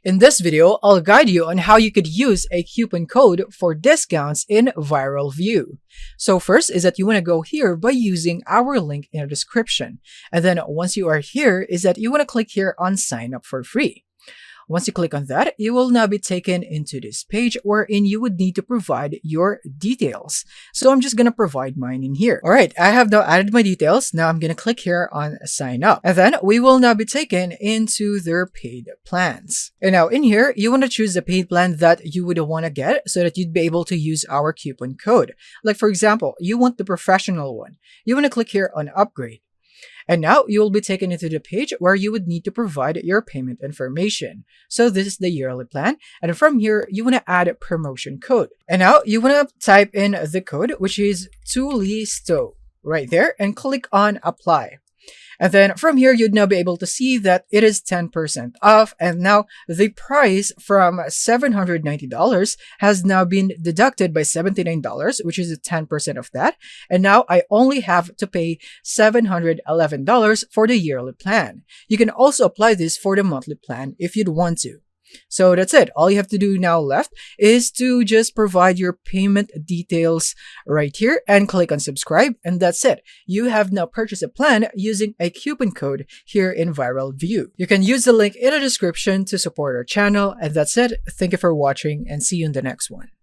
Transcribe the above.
In this video, I'll guide you on how you could use a coupon code for discounts in Viral View. So first is that you want to go here by using our link in the description. And then once you are here is that you want to click here on sign up for free. Once you click on that, you will now be taken into this page wherein you would need to provide your details. So I'm just going to provide mine in here. All right, I have now added my details. Now I'm going to click here on sign up. And then we will now be taken into their paid plans. And now in here, you want to choose the paid plan that you would want to get so that you'd be able to use our coupon code. Like for example, you want the professional one. You want to click here on upgrade. And now you will be taken into the page where you would need to provide your payment information. So this is the yearly plan. And from here, you want to add a promotion code. And now you want to type in the code, which is TULISTO right there, and click on apply. And then from here, you'd now be able to see that it is 10% off. And now the price from $790 has now been deducted by $79, which is 10% of that. And now I only have to pay $711 for the yearly plan. You can also apply this for the monthly plan if you'd want to. So that's it. All you have to do now left is to just provide your payment details right here and click on subscribe. And that's it. You have now purchased a plan using a coupon code here in Viral View. You can use the link in the description to support our channel. And that's it. Thank you for watching and see you in the next one.